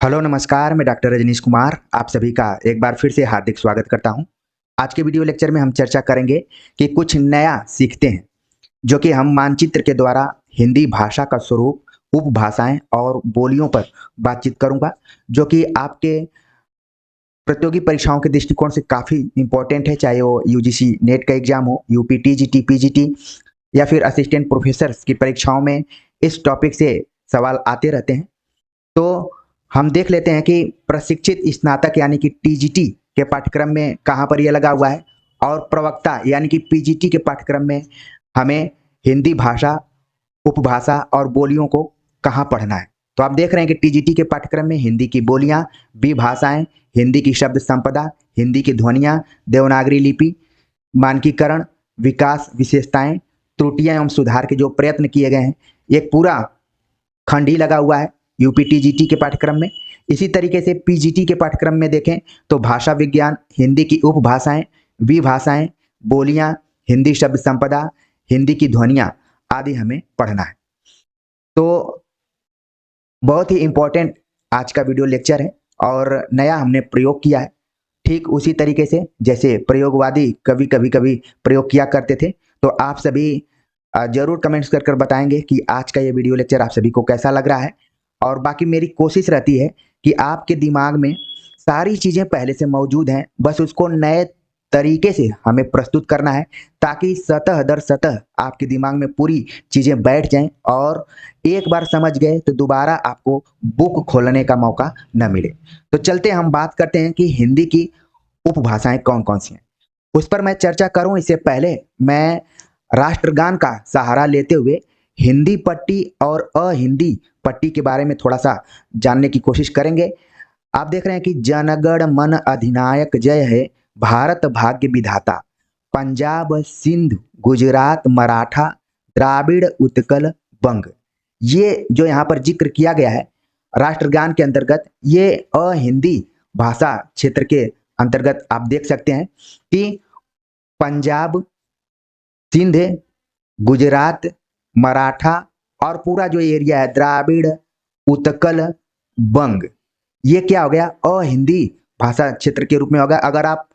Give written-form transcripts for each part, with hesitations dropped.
Hello नमस्कार, मैं doctor Rajneesh Kumar आप सभी का एक बार फिर से हार्दिक स्वागत करता हूं। आज के वीडियो लेक्चर में हम चर्चा करेंगे कि कुछ नया सीखते हैं, जो कि हम मानचित्र के द्वारा हिंदी भाषा का स्वरूप, उपभाषाएं और बोलियों पर बातचीत करूंगा, जो कि आपके प्रतियोगी परीक्षाओं के दृष्टिकोण से काफ़ी इंपॉर्टेंट है, चाहे वो यूजीसी नेट का एग्जाम हो, यूपी टीजीटी पीजीटी या फिर असिस्टेंट प्रोफेसर की परीक्षाओं में इस टॉपिक से सवाल आते रहते हैं। तो हम देख लेते हैं कि प्रशिक्षित स्नातक यानी कि टीजीटी के पाठ्यक्रम में कहाँ पर यह लगा हुआ है, और प्रवक्ता यानी कि पीजीटी के पाठ्यक्रम में हमें हिंदी भाषा, उपभाषा और बोलियों को कहाँ पढ़ना है। तो आप देख रहे हैं कि टीजीटी के पाठ्यक्रम में हिंदी की बोलियां, विभाषाएं, हिंदी की शब्द संपदा, हिंदी की ध्वनियां, देवनागरी लिपि, मानकीकरण, विकास, विशेषताएं, त्रुटियां एवं सुधार के जो प्रयत्न किए गए हैं, एक पूरा खंड ही लगा हुआ है यूपी टीजीटी के पाठ्यक्रम में। इसी तरीके से पीजीटी के पाठ्यक्रम में देखें तो भाषा विज्ञान, हिंदी की उपभाषाएं, विभाषाएं, बोलियां, हिंदी शब्द संपदा, हिंदी की ध्वनियां आदि हमें पढ़ना है। तो बहुत ही इंपॉर्टेंट आज का वीडियो लेक्चर है और नया हमने प्रयोग किया है, ठीक उसी तरीके से जैसे प्रयोगवादी कभी कभी प्रयोग किया करते थे। तो आप सभी जरूर कमेंट्स कर बताएंगे कि आज का ये वीडियो लेक्चर आप सभी को कैसा लग रहा है। और बाकी मेरी कोशिश रहती है कि आपके दिमाग में सारी चीज़ें पहले से मौजूद हैं, बस उसको नए तरीके से हमें प्रस्तुत करना है, ताकि सतह दर सतह आपके दिमाग में पूरी चीज़ें बैठ जाएं और एक बार समझ गए तो दोबारा आपको बुक खोलने का मौका न मिले। तो चलते हम बात करते हैं कि हिंदी की उपभाषाएं कौन कौन सी हैं। उस पर मैं चर्चा करूं इससे पहले मैं राष्ट्रगान का सहारा लेते हुए हिंदी पट्टी और अहिंदी पट्टी के बारे में थोड़ा सा जानने की कोशिश करेंगे। आप देख रहे हैं कि जनगण मन अधिनायक जय है, भारत भाग्य विधाता, पंजाब सिंध गुजरात मराठा द्राविड़ उत्कल बंग। ये जो यहाँ पर जिक्र किया गया है राष्ट्रगान के अंतर्गत, ये अहिंदी भाषा क्षेत्र के अंतर्गत आप देख सकते हैं कि पंजाब, सिंध, गुजरात, मराठा और पूरा जो एरिया है द्राविड़ उत्कल बंग, ये क्या हो गया, अहिंदी भाषा क्षेत्र के रूप में होगा। अगर आप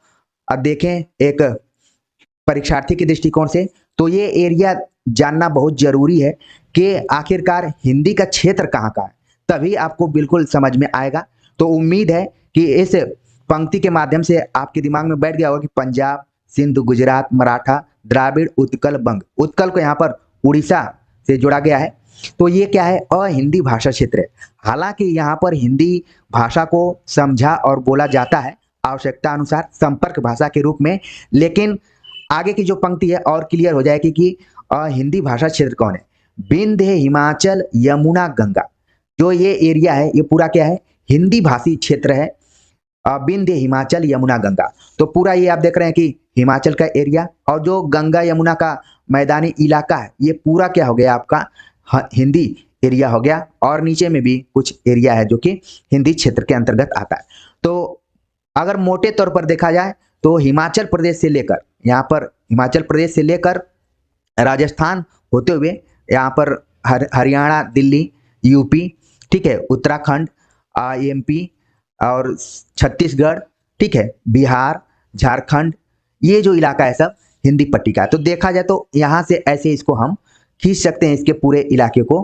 देखें एक परीक्षार्थी के दृष्टिकोण से, तो ये एरिया जानना बहुत जरूरी है कि आखिरकार हिंदी का क्षेत्र कहाँ का है, तभी आपको बिल्कुल समझ में आएगा। तो उम्मीद है कि इस पंक्ति के माध्यम से आपके दिमाग में बैठ गया होगा कि पंजाब, सिंध, गुजरात, मराठा, द्राविड़, उत्कल, बंग। उत्कल को यहाँ पर उड़ीसा से जोड़ा गया है। तो ये क्या है, अहिंदी भाषा क्षेत्र है। हालांकि यहाँ पर हिंदी भाषा को समझा और बोला जाता है आवश्यकता अनुसार संपर्क भाषा के रूप में, लेकिन आगे की जो पंक्ति है और क्लियर हो जाएगी कि हिंदी भाषा क्षेत्र कौन है। विंध्य, हिमाचल, यमुना, गंगा, जो ये एरिया है ये पूरा क्या है, हिंदी भाषी क्षेत्र है। विंध्य, हिमाचल, यमुना, गंगा, तो पूरा ये आप देख रहे हैं कि हिमाचल का एरिया, और जो गंगा यमुना का मैदानी इलाका है ये पूरा क्या हो गया आपका हिंदी एरिया हो गया। और नीचे में भी कुछ एरिया है जो कि हिंदी क्षेत्र के अंतर्गत आता है। तो अगर मोटे तौर पर देखा जाए तो हिमाचल प्रदेश से लेकर, यहाँ पर हिमाचल प्रदेश से लेकर राजस्थान होते हुए यहाँ पर हरियाणा, दिल्ली, यूपी, ठीक है, उत्तराखंड, एमपी और छत्तीसगढ़, ठीक है, बिहार, झारखंड, ये जो इलाका है सब हिंदी पट्टी का है। तो देखा जाए तो यहाँ से ऐसे इसको हम खींच सकते हैं इसके पूरे इलाके को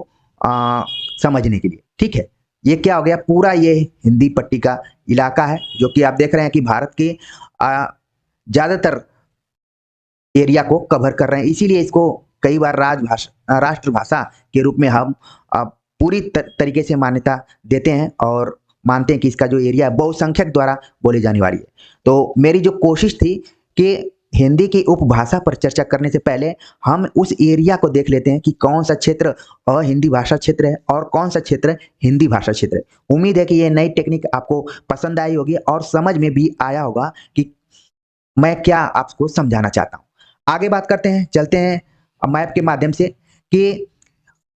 समझने के लिए, ठीक है। ये क्या हो गया, पूरा ये हिंदी पट्टी का इलाका है, जो कि आप देख रहे हैं कि भारत के ज़्यादातर एरिया को कवर कर रहे हैं। इसीलिए इसको कई बार राष्ट्रभाषा के रूप में हम पूरी तरीके से मान्यता देते हैं और मानते हैं कि इसका जो एरिया है बहुसंख्यक द्वारा बोली जाने वाली है। तो मेरी जो कोशिश थी कि हिंदी की उपभाषा पर चर्चा करने से पहले हम उस एरिया को देख लेते हैं कि कौन सा क्षेत्र अहिंदी भाषा क्षेत्र है और कौन सा क्षेत्र हिंदी भाषा क्षेत्र है। उम्मीद है कि ये नई टेक्निक आपको पसंद आई होगी और समझ में भी आया होगा कि मैं क्या आपको समझाना चाहता हूँ। आगे बात करते हैं, चलते हैं मैप के माध्यम से कि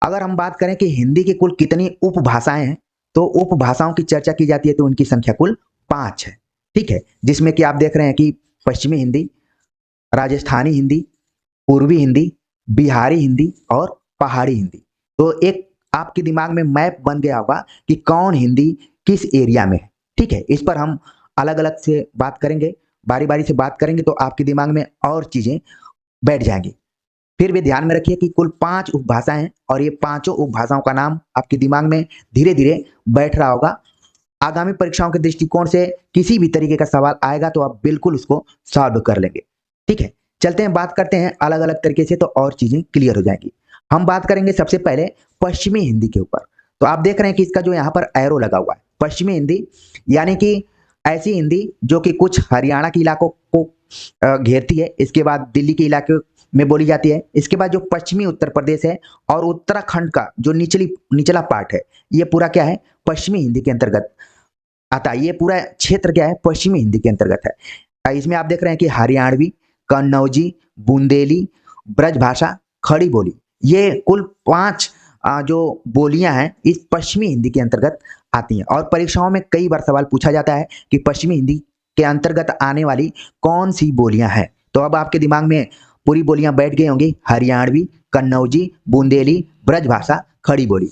अगर हम बात करें कि हिंदी की कुल कितनी उपभाषाएं हैं, तो उपभाषाओं की चर्चा की जाती है तो उनकी संख्या कुल 5 है, ठीक है। जिसमें कि आप देख रहे हैं कि पश्चिमी हिंदी, राजस्थानी हिंदी, पूर्वी हिंदी, बिहारी हिंदी और पहाड़ी हिंदी। तो एक आपके दिमाग में मैप बन गया होगा कि कौन हिंदी किस एरिया में है। ठीक है, इस पर हम अलग अलग से बात करेंगे, बारी बारी से बात करेंगे तो आपके दिमाग में और चीजें बैठ जाएंगी। फिर भी ध्यान में रखिए कि कुल 5 उपभाषाएं हैं और ये पांचों उपभाषाओं का नाम आपके दिमाग में धीरे धीरे बैठ रहा होगा। आगामी परीक्षाओं के दृष्टिकोण से किसी भी तरीके का सवाल आएगा तो आप बिल्कुल उसको सॉल्व कर लेंगे। ठीक है, चलते हैं बात करते हैं अलग अलग तरीके से, तो और चीजें क्लियर हो जाएंगी। हम बात करेंगे सबसे पहले पश्चिमी हिंदी के ऊपर। तो आप देख रहे हैं कि इसका जो यहाँ पर एरो लगा हुआ है, पश्चिमी हिंदी यानी कि ऐसी हिंदी जो कि कुछ हरियाणा के इलाकों को घेरती है, इसके बाद दिल्ली के इलाके में बोली जाती है, इसके बाद जो पश्चिमी उत्तर प्रदेश है और उत्तराखंड का जो निचला पार्ट है, ये पूरा क्या है, पश्चिमी हिंदी के अंतर्गत आता है। ये पूरा क्षेत्र क्या है, पश्चिमी हिंदी के अंतर्गत है। इसमें आप देख रहे हैं कि हरियाणवी, कन्नौजी, बुंदेली, ब्रजभाषा, खड़ी बोली, ये कुल 5 जो बोलियां हैं इस पश्चिमी हिंदी के अंतर्गत आती हैं। और परीक्षाओं में कई बार सवाल पूछा जाता है कि पश्चिमी हिंदी के अंतर्गत आने वाली कौन सी बोलियां हैं। तो अब आपके दिमाग में पूरी बोलियां बैठ गई होंगी, हरियाणवी, कन्नौजी, बुंदेली, ब्रजभाषा, खड़ी बोली।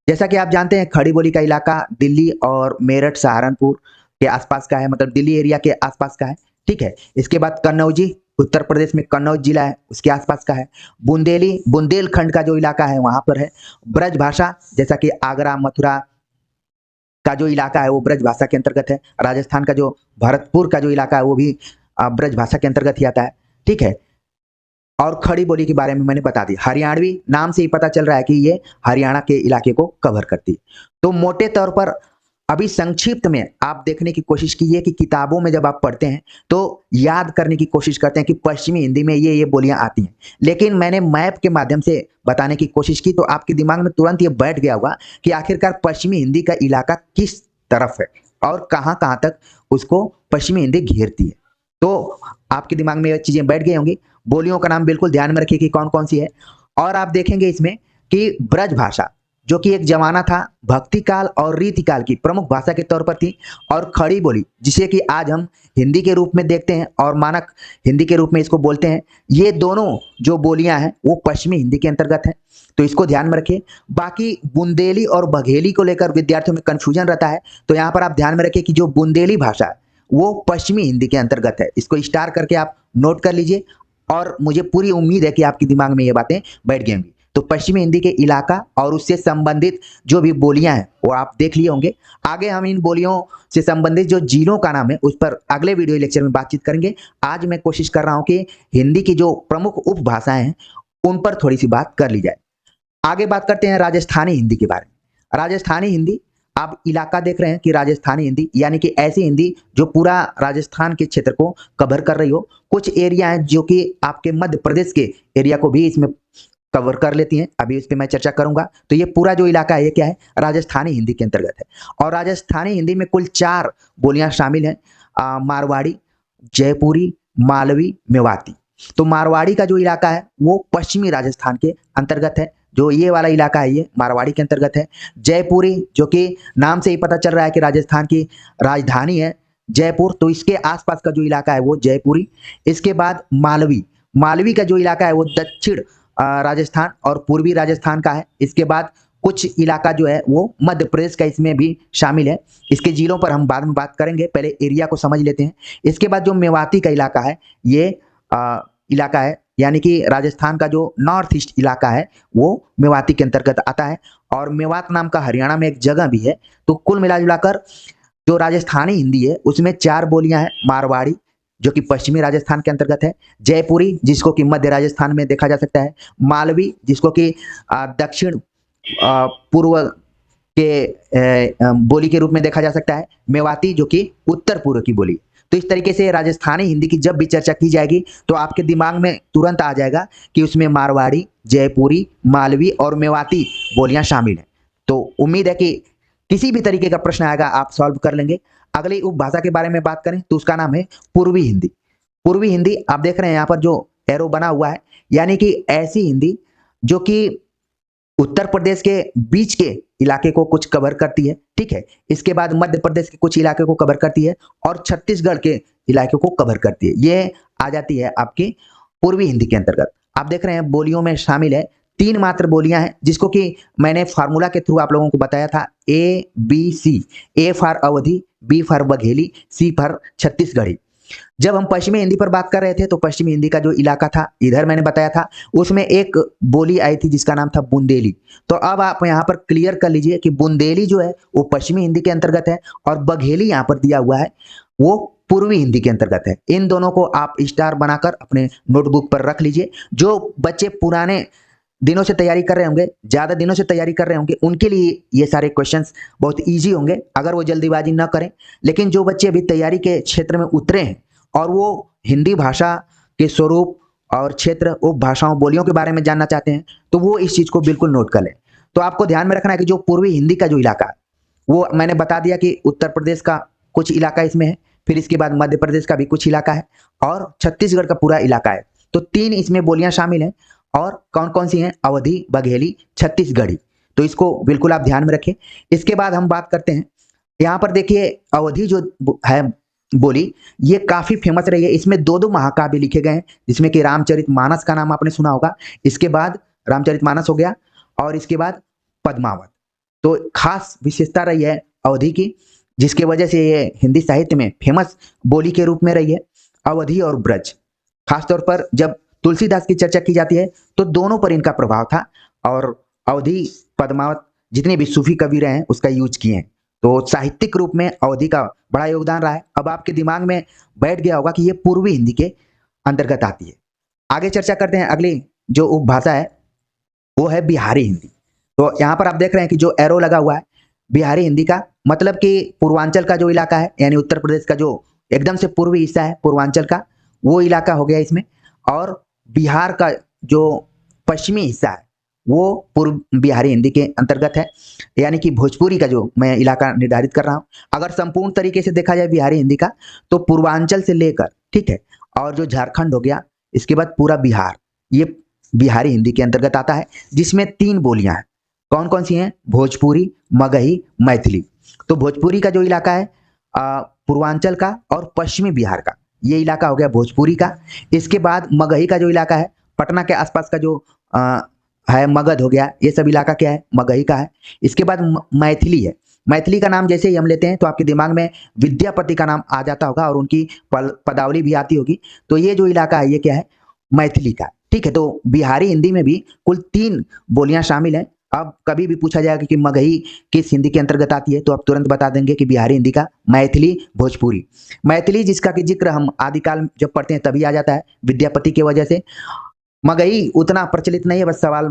जैसा कि आप जानते हैं खड़ी बोली का इलाका दिल्ली और मेरठ, सहारनपुर के आसपास का है, मतलब दिल्ली एरिया के आसपास का है। ठीक है, इसके बाद कन्नौजी उत्तर प्रदेश में कन्नौज जिला है, उसके आसपास का है। बुंदेली बुंदेलखंड का जो इलाका है वहां पर है। ब्रजभाषा जैसा कि आगरा, मथुरा का जो इलाका है वो ब्रजभाषा के अंतर्गत है। राजस्थान का जो भरतपुर का जो इलाका है वो भी ब्रजभाषा के अंतर्गत ही आता है। ठीक है, और खड़ी बोली के बारे में मैंने बता दी। हरियाणवी नाम से ही पता चल रहा है कि ये हरियाणा के इलाके को कवर करती है। तो मोटे तौर पर अभी संक्षिप्त में आप देखने की कोशिश कीजिए कि किताबों में जब आप पढ़ते हैं तो याद करने की कोशिश करते हैं कि पश्चिमी हिंदी में ये बोलियां आती हैं, लेकिन मैंने मैप के माध्यम से बताने की कोशिश की तो आपके दिमाग में तुरंत ये बैठ गया होगा कि आखिरकार पश्चिमी हिंदी का इलाका किस तरफ है और कहाँ कहाँ तक उसको पश्चिमी हिंदी घेरती है। तो आपके दिमाग में ये चीजें बैठ गई होंगी। बोलियों का नाम बिल्कुल ध्यान में रखिए कि कौन कौन सी है। और आप देखेंगे इसमें कि ब्रजभाषा जो कि एक जमाना था भक्ति काल और रीति काल की प्रमुख भाषा के तौर पर थी, और खड़ी बोली जिसे कि आज हम हिंदी के रूप में देखते हैं और मानक हिंदी के रूप में इसको बोलते हैं, ये दोनों जो बोलियां हैं वो पश्चिमी हिंदी के अंतर्गत हैं। तो इसको ध्यान में रखिए। बाकी बुंदेली और बघेली को लेकर विद्यार्थियों में कंफ्यूजन रहता है, तो यहाँ पर आप ध्यान में रखिए कि जो बुंदेली भाषा है वो पश्चिमी हिंदी के अंतर्गत है। इसको स्टार करके आप नोट कर लीजिए और मुझे पूरी उम्मीद है कि आपके दिमाग में ये बातें बैठ गई होंगी। तो पश्चिमी हिंदी के इलाका और उससे संबंधित जो भी बोलियां हैं वो आप देख लिए होंगे। आगे हम इन बोलियों से संबंधित जो जिलों का नाम है उस पर अगले वीडियो लेक्चर में बातचीत करेंगे। आज मैं कोशिश कर रहा हूं कि हिंदी की जो प्रमुख उपभाषाएं हैं उन पर थोड़ी सी बात कर ली जाए। आगे बात करते हैं राजस्थानी हिंदी के बारे में। राजस्थानी हिंदी, आप इलाका देख रहे हैं कि राजस्थानी हिंदी यानी कि ऐसी हिंदी जो पूरा राजस्थान के क्षेत्र को कवर कर रही हो। कुछ एरिया हैं जो कि आपके मध्य प्रदेश के एरिया को भी इसमें कवर कर लेती हैं, अभी इस पर मैं चर्चा करूंगा। तो ये पूरा जो इलाका है ये क्या है, राजस्थानी हिंदी के अंतर्गत है। और राजस्थानी हिंदी में कुल 4 बोलियां शामिल हैं, मारवाड़ी, जयपुरी, मालवी, मेवाती। तो मारवाड़ी का जो इलाका है वो पश्चिमी राजस्थान के अंतर्गत है, जो ये वाला इलाका है ये मारवाड़ी के अंतर्गत है। जयपुरी जो कि नाम से ही पता चल रहा है कि राजस्थान की राजधानी है जयपुर, तो इसके आसपास का जो इलाका है वो जयपुरी। इसके बाद मालवी, मालवी का जो इलाका है वो दक्षिण राजस्थान और पूर्वी राजस्थान का है। इसके बाद कुछ इलाका जो है वो मध्य प्रदेश का इसमें भी शामिल है। इसके जिलों पर हम बाद में बात करेंगे, पहले एरिया को समझ लेते हैं। इसके बाद जो मेवाती का इलाका है ये इलाका है, यानी कि राजस्थान का जो नॉर्थ ईस्ट इलाका है वो मेवाती के अंतर्गत आता है। और मेवात नाम का हरियाणा में एक जगह भी है। तो कुल मिलाजुलाकर जो राजस्थानी हिंदी है उसमें 4 बोलियां हैं, मारवाड़ी जो कि पश्चिमी राजस्थान के अंतर्गत है, जयपुरी जिसको कि मध्य राजस्थान में देखा जा सकता है, मालवी जिसको कि दक्षिण पूर्व के बोली के रूप में देखा जा सकता है, मेवाती जो कि उत्तर पूर्व की बोली। तो इस तरीके से राजस्थानी हिंदी की जब भी चर्चा की जाएगी तो आपके दिमाग में तुरंत आ जाएगा कि उसमें मारवाड़ी, जयपुरी, मालवी और मेवाती बोलियां शामिल हैं। तो उम्मीद है कि किसी भी तरीके का प्रश्न आएगा आप सॉल्व कर लेंगे। अगली उपभाषा के बारे में बात करें तो उसका नाम है पूर्वी हिंदी। पूर्वी हिंदी आप देख रहे हैं यहाँ पर जो एरो बना हुआ है, यानी कि ऐसी हिंदी जो कि उत्तर प्रदेश के बीच के इलाके को कुछ कवर करती है। ठीक है, इसके बाद मध्य प्रदेश के कुछ इलाके को कवर करती है और छत्तीसगढ़ के इलाके को कवर करती है। ये आ जाती है आपकी पूर्वी हिंदी के अंतर्गत। आप देख रहे हैं बोलियों में शामिल है तीन मात्र बोलियां हैं, जिसको कि मैंने फार्मूला के थ्रू आप लोगों को बताया था, ABC। A for Awadhi, B for Bagheli, C for Chhattisgarhi. जब हम पश्चिमी हिंदी पर बात कर रहे थे तो पश्चिमी हिंदी का जो इलाका था, इधर मैंने बताया था, उसमें एक बोली आई थी जिसका नाम था बुंदेली। तो अब आप यहाँ पर क्लियर कर लीजिए कि बुंदेली जो है वो पश्चिमी हिंदी के अंतर्गत है, और बघेली यहाँ पर दिया हुआ है वो पूर्वी हिंदी के अंतर्गत है। इन दोनों को आप स्टार बनाकर अपने नोटबुक पर रख लीजिए। जो बच्चे पुराने दिनों से तैयारी कर रहे होंगे, ज़्यादा दिनों से तैयारी कर रहे होंगे, उनके लिए ये सारे क्वेश्चंस बहुत इजी होंगे अगर वो जल्दीबाजी न करें। लेकिन जो बच्चे अभी तैयारी के क्षेत्र में उतरे हैं और वो हिंदी भाषा के स्वरूप और क्षेत्र, उपभाषाओं, बोलियों के बारे में जानना चाहते हैं, तो वो इस चीज़ को बिल्कुल नोट कर लें। तो आपको ध्यान में रखना है कि जो पूर्वी हिंदी का जो इलाका है, वो मैंने बता दिया कि उत्तर प्रदेश का कुछ इलाका इसमें है, फिर इसके बाद मध्य प्रदेश का भी कुछ इलाका है, और छत्तीसगढ़ का पूरा इलाका है। तो तीन इसमें बोलियां शामिल हैं, और कौन कौन सी हैं? अवधी, बघेली, छत्तीसगढ़ी। तो इसको बिल्कुल आप ध्यान में रखें। इसके बाद हम बात करते हैं, यहाँ पर देखिए अवधी जो है बोली, ये काफी फेमस रही है। इसमें दो दो महाकाव्य लिखे गए हैं, जिसमें कि रामचरितमानस का नाम आपने सुना होगा। इसके बाद रामचरितमानस हो गया, और इसके बाद पद्मावत। तो खास विशेषता रही है अवधी की, जिसकी वजह से ये हिंदी साहित्य में फेमस बोली के रूप में रही है, अवधी और ब्रज। खासतौर पर जब तुलसीदास की चर्चा की जाती है तो दोनों पर इनका प्रभाव था, और अवधी, पद्मावत, जितने भी सूफी कवि रहे हैं उसका यूज किए हैं। तो साहित्यिक रूप में अवधी का बड़ा योगदान रहा है। अब आपके दिमाग में बैठ गया होगा कि ये पूर्वी हिंदी के अंतर्गत आती है। आगे चर्चा करते हैं। अगली जो उपभाषा है वो है बिहारी हिंदी। तो यहाँ पर आप देख रहे हैं कि जो एरो लगा हुआ है बिहारी हिंदी का, मतलब कि पूर्वांचल का जो इलाका है, यानी उत्तर प्रदेश का जो एकदम से पूर्वी हिस्सा है पूर्वांचल का, वो इलाका हो गया इसमें। और बिहार का जो पश्चिमी हिस्सा है वो पूर्व बिहारी हिंदी के अंतर्गत है, यानी कि भोजपुरी का जो मैं इलाका निर्धारित कर रहा हूँ। अगर संपूर्ण तरीके से देखा जाए बिहारी हिंदी का, तो पूर्वांचल से लेकर, ठीक है, और जो झारखंड हो गया, इसके बाद पूरा बिहार, ये बिहारी हिंदी के अंतर्गत आता है, जिसमें तीन बोलियां हैं। कौन कौन सी हैं? भोजपुरी, मगही, मैथिली। तो भोजपुरी का जो इलाका है पूर्वांचल का और पश्चिमी बिहार का, ये इलाका हो गया भोजपुरी का। इसके बाद मगही का जो इलाका है, पटना के आसपास का जो है मगध हो गया, ये सब इलाका क्या है? मगही का है। इसके बाद मैथिली है। मैथिली का नाम जैसे ही हम लेते हैं तो आपके दिमाग में विद्यापति का नाम आ जाता होगा, और उनकी पदावली भी आती होगी। तो ये जो इलाका है ये क्या है? मैथिली का, ठीक है। तो बिहारी हिंदी में भी कुल तीन बोलियां शामिल हैं। अब कभी भी पूछा जाएगा कि मगही किस हिंदी के अंतर्गत आती है, तो आप तुरंत बता देंगे कि बिहारी हिंदी का, मैथिली, भोजपुरी। मैथिली जिसका कि जिक्र हम आदिकाल जब पढ़ते हैं तभी आ जाता है विद्यापति की वजह से। मगही उतना प्रचलित नहीं है, बस सवाल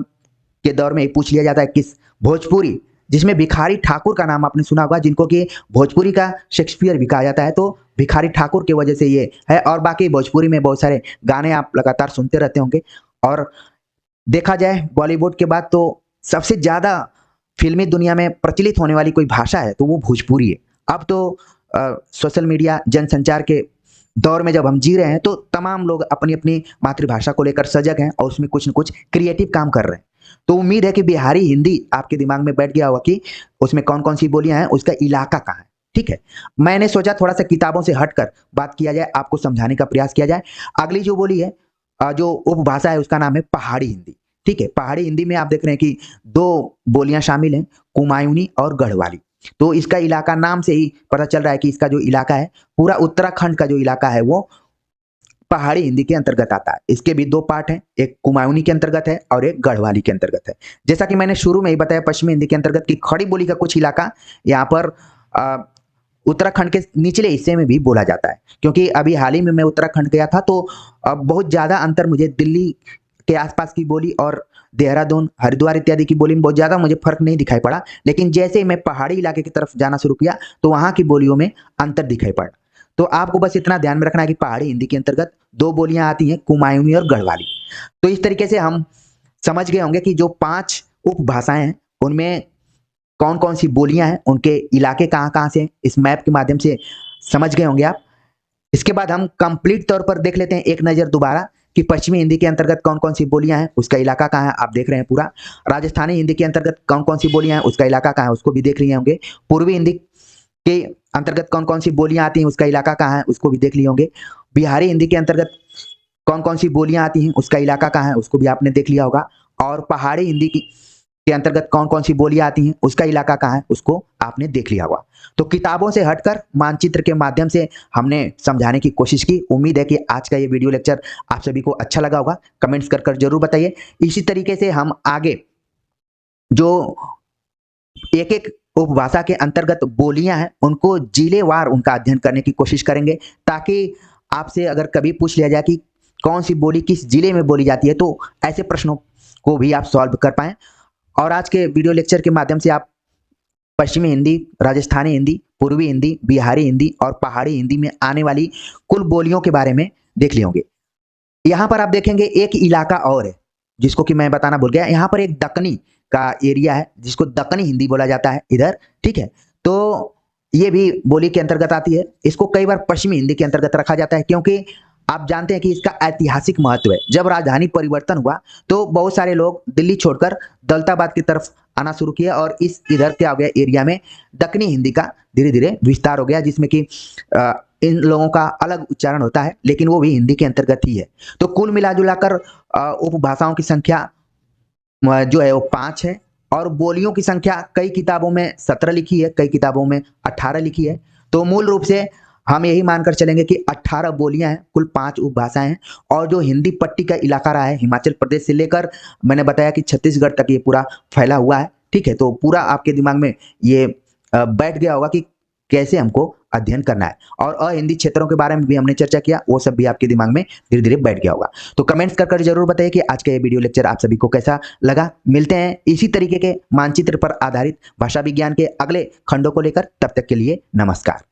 के दौर में ही पूछ लिया जाता है। किस? भोजपुरी, जिसमें भिखारी ठाकुर का नाम आपने सुना होगा, जिनको कि भोजपुरी का शेक्सपियर भी कहा जाता है। तो भिखारी ठाकुर की वजह से ये है। और बाकी भोजपुरी में बहुत सारे गाने आप लगातार सुनते रहते होंगे। और देखा जाए बॉलीवुड के बाद तो सबसे ज्यादा फिल्मी दुनिया में प्रचलित होने वाली कोई भाषा है तो वो भोजपुरी है। अब तो सोशल मीडिया, जनसंचार के दौर में जब हम जी रहे हैं, तो तमाम लोग अपनी अपनी मातृभाषा को लेकर सजग हैं और उसमें कुछ न कुछ क्रिएटिव काम कर रहे हैं। तो उम्मीद है कि बिहारी हिंदी आपके दिमाग में बैठ गया होगा कि उसमें कौन कौन सी बोलियां हैं, उसका इलाका कहाँ है, ठीक है। मैंने सोचा थोड़ा सा किताबों से हटकर बात किया जाए, आपको समझाने का प्रयास किया जाए। अगली जो बोली है, जो उपभाषा है, उसका नाम है पहाड़ी हिंदी, ठीक है। पहाड़ी हिंदी में आप देख रहे हैं कि दो बोलियां शामिल हैं, कुमायूनी और गढ़वाली। तो इसका इलाका नाम से ही पता चल रहा है कि इसका जो इलाका है, पूरा उत्तराखंड का जो इलाका है वो पहाड़ी हिंदी के अंतर्गत आता है। इसके भी दो पार्ट हैं, एक कुमायूनी के अंतर्गत है और एक गढ़वाली के अंतर्गत है। जैसा कि मैंने शुरू में ही बताया पश्चिमी हिंदी के अंतर्गत की खड़ी बोली का कुछ इलाका यहाँ पर उत्तराखंड के निचले हिस्से में भी बोला जाता है। क्योंकि अभी हाल ही में मैं उत्तराखंड गया था, तो बहुत ज़्यादा अंतर मुझे दिल्ली के आसपास की बोली और देहरादून, हरिद्वार इत्यादि की बोली में बहुत ज़्यादा मुझे फर्क नहीं दिखाई पड़ा। लेकिन जैसे ही मैं पहाड़ी इलाके की तरफ जाना शुरू किया तो वहाँ की बोलियों में अंतर दिखाई पड़ा। तो आपको बस इतना ध्यान में रखना है कि पहाड़ी हिंदी के अंतर्गत दो बोलियां आती हैं, कुमायूनी और गढ़वाली। तो इस तरीके से हम समझ गए होंगे कि जो 5 उपभाषाएं हैं उनमें कौन कौन सी बोलियां हैं, उनके इलाके कहाँ कहाँ से, इस मैप के माध्यम से समझ गए होंगे आप। इसके बाद हम कंप्लीट तौर पर देख लेते हैं एक नज़र दोबारा कि पश्चिमी हिंदी के अंतर्गत कौन कौन सी बोलियां हैं, उसका इलाका कहाँ है, आप देख रहे हैं पूरा। राजस्थानी हिंदी के अंतर्गत कौन कौन सी बोलियां हैं, उसका इलाका कहाँ है, उसको भी देख लिए होंगे। पूर्वी हिंदी के अंतर्गत कौन कौन सी बोलियां आती हैं, उसका इलाका कहाँ है, उसको भी देख लिए होंगे। बिहारी हिंदी के अंतर्गत कौन कौन सी बोलियां आती हैं, उसका इलाका कहाँ है, उसको भी आपने देख लिया होगा। और पहाड़ी हिंदी के अंतर्गत कौन कौन सी बोलियां आती हैं, उसका इलाका कहाँ है, उसको आपने देख लिया होगा। तो किताबों से हटकर मानचित्र के माध्यम से हमने समझाने की कोशिश की। उम्मीद है कि आज का ये वीडियो लेक्चर आप सभी को अच्छा लगा होगा। कमेंट्स कर जरूर बताइए। इसी तरीके से हम आगे जो एक एक उपभाषा के अंतर्गत बोलियां हैं उनको जिलेवार उनका अध्ययन करने की कोशिश करेंगे, ताकि आपसे अगर कभी पूछ लिया जाए कि कौन सी बोली किस जिले में बोली जाती है, तो ऐसे प्रश्नों को भी आप सॉल्व कर पाएं। और आज के वीडियो लेक्चर के माध्यम से आप पश्चिमी हिंदी, राजस्थानी हिंदी, पूर्वी हिंदी, बिहारी हिंदी और पहाड़ी हिंदी में आने वाली कुल बोलियों के बारे में देख लिए होंगे। यहाँ पर आप देखेंगे एक इलाका और है जिसको कि मैं बताना भूल गया। यहाँ पर एक दक्कनी का एरिया है जिसको दक्कनी हिंदी बोला जाता है इधर, ठीक है। तो ये भी बोली के अंतर्गत आती है। इसको कई बार पश्चिमी हिंदी के अंतर्गत रखा जाता है, क्योंकि आप जानते हैं कि इसका ऐतिहासिक महत्व है। जब राजधानी परिवर्तन हुआ तो बहुत सारे लोग दिल्ली छोड़कर दौलताबाद की तरफ आना शुरू किया और इस इधर क्या हो गया, एरिया में दक्कनी हिंदी का धीरे धीरे विस्तार हो गया, जिसमें कि इन लोगों का अलग उच्चारण होता है, लेकिन वो भी हिंदी के अंतर्गत ही है। तो कुल मिलाजुलाकर उपभाषाओं की संख्या जो है वो 5 है और बोलियों की संख्या कई किताबों में 17 लिखी है, कई किताबों में 18 लिखी है। तो मूल रूप से हम यही मानकर चलेंगे कि 18 बोलियां हैं, कुल 5 उपभाषाएं हैं। और जो हिंदी पट्टी का इलाका रहा है हिमाचल प्रदेश से लेकर मैंने बताया कि छत्तीसगढ़ तक ये पूरा फैला हुआ है, ठीक है। तो पूरा आपके दिमाग में ये बैठ गया होगा कि कैसे हमको अध्ययन करना है। और अहिंदी क्षेत्रों के बारे में भी हमने चर्चा किया, वो सब भी आपके दिमाग में धीरे धीरे बैठ गया होगा। तो कमेंट्स कर जरूर बताइए कि आज का ये वीडियो लेक्चर आप सभी को कैसा लगा। मिलते हैं इसी तरीके के मानचित्र पर आधारित भाषा विज्ञान के अगले खंडों को लेकर। तब तक के लिए नमस्कार।